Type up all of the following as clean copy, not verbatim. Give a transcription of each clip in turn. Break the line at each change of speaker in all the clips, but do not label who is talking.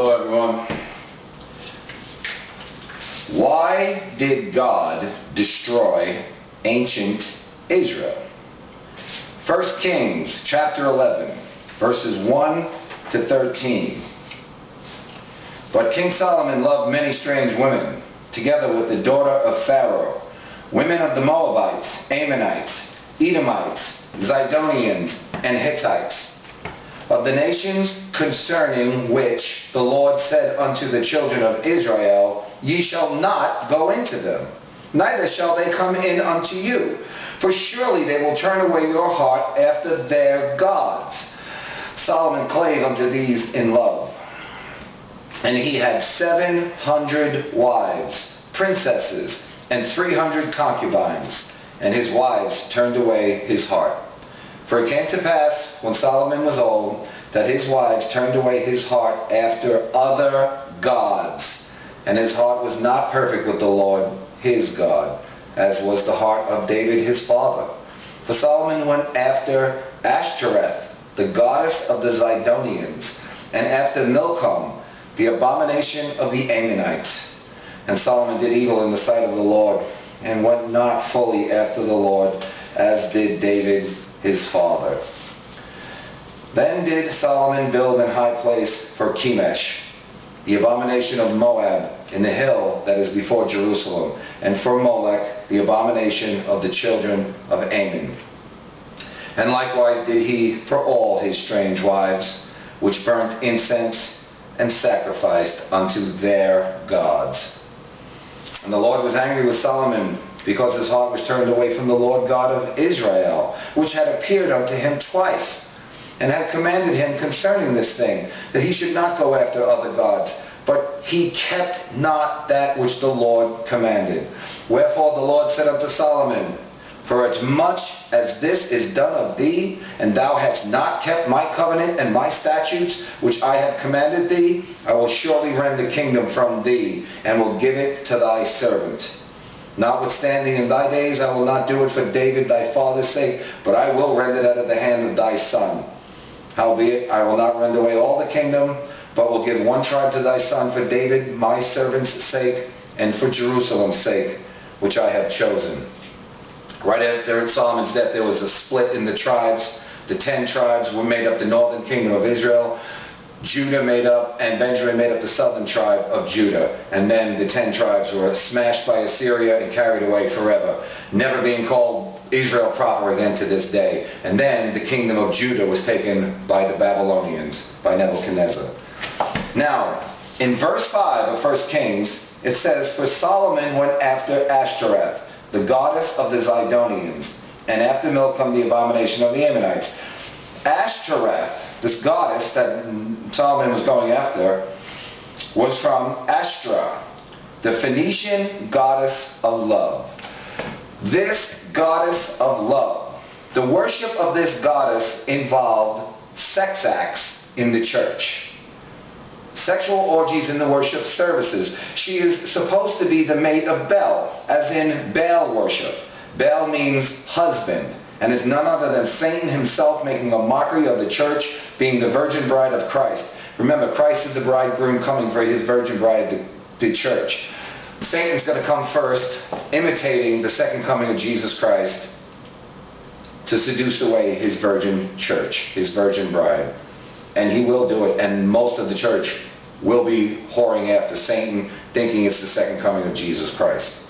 Hello everyone. Why did God destroy ancient Israel? 1 Kings chapter 11 verses 1 to 13. But King Solomon loved many strange women, together with the daughter of Pharaoh, women of the Moabites, Ammonites, Edomites, Zidonians, and Hittites, of the nations concerning which the Lord said unto the children of Israel, Ye shall not go into them, neither shall they come in unto you, for surely they will turn away your heart after their gods. Solomon clave unto these in love, and he had 700 wives, princesses, and 300 concubines, and his wives turned away his heart. For it came to pass, when Solomon was old, that his wives turned away his heart after other gods, and his heart was not perfect with the Lord his God, as was the heart of David his father. For Solomon went after Ashtoreth, the goddess of the Zidonians, and after Milcom, the abomination of the Ammonites. And Solomon did evil in the sight of the Lord, and went not fully after the Lord, as did David his father. Then did Solomon build an high place for Chemosh, the abomination of Moab, in the hill that is before Jerusalem, and for Molech, the abomination of the children of Ammon. And likewise did he for all his strange wives, which burnt incense and sacrificed unto their gods. And the Lord was angry with Solomon, because his heart was turned away from the Lord God of Israel, which had appeared unto him twice, and had commanded him concerning this thing, that he should not go after other gods. But he kept not that which the Lord commanded. Wherefore the Lord said unto Solomon, For as much as this is done of thee, and thou hast not kept my covenant and my statutes, which I have commanded thee, I will surely rend the kingdom from thee, and will give it to thy servant. Notwithstanding, in thy days I will not do it for David thy father's sake, but I will rend it out of the hand of thy son. Howbeit, I will not rend away all the kingdom, but will give one tribe to thy son for David my servant's sake, and for Jerusalem's sake, which I have chosen. Right after Solomon's death, there was a split in the tribes. The 10 tribes were made up the northern kingdom of Israel. Judah made up, and Benjamin made up the southern tribe of Judah. And then the 10 tribes were smashed by Assyria and carried away forever, never being called Israel proper again to this day. And then the kingdom of Judah was taken by the Babylonians, by Nebuchadnezzar. Now, in verse 5 of 1 Kings, it says, For Solomon went after Ashtoreth, the goddess of the Zidonians, and after Milcom, the abomination of the Ammonites. Ashtoreth, this goddess that Solomon was going after, was from Ashtra, the Phoenician goddess of love. This goddess of love, the worship of this goddess involved sex acts in the church. Sexual orgies in the worship services. She is supposed to be the mate of Baal, as in Baal worship. Baal means husband, and is none other than Satan himself, making a mockery of the church, being the virgin bride of Christ. Remember, Christ is the bridegroom coming for his virgin bride, the church. Satan's going to come first, imitating the second coming of Jesus Christ, to seduce away his virgin church, his virgin bride. And he will do it, and most of the church will be whoring after Satan, thinking it's the second coming of Jesus Christ.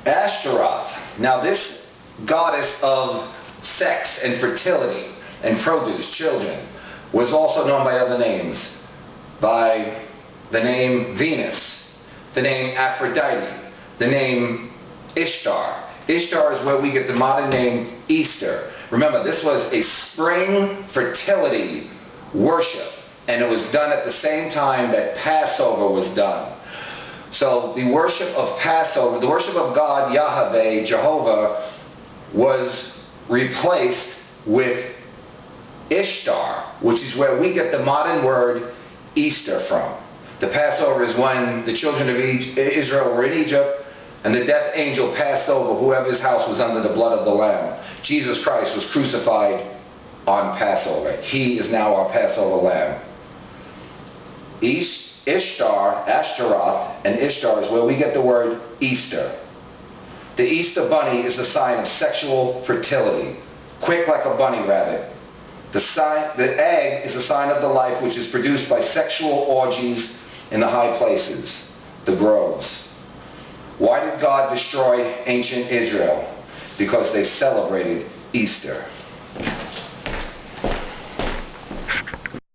Ashtaroth. Now this goddess of sex and fertility and produce, children, was also known by other names. By the name Venus, the name Aphrodite, the name Ishtar. Ishtar is where we get the modern name Easter. Remember, this was a spring fertility worship, and it was done at the same time that Passover was done. So the worship of Passover, the worship of God, Yahweh, Jehovah, was replaced with Ishtar, which is where we get the modern word Easter from. The Passover is when the children of Israel were in Egypt, and the death angel passed over whoever's house was under the blood of the Lamb. Jesus Christ was crucified on Passover. He is now our Passover Lamb. Ashtaroth, and Ishtar is where we get the word Easter. The Easter bunny is a sign of sexual fertility, quick like a bunny rabbit. The egg is a sign of the life which is produced by sexual orgies in the high places, the groves. Why did God destroy ancient Israel? Because they celebrated Easter.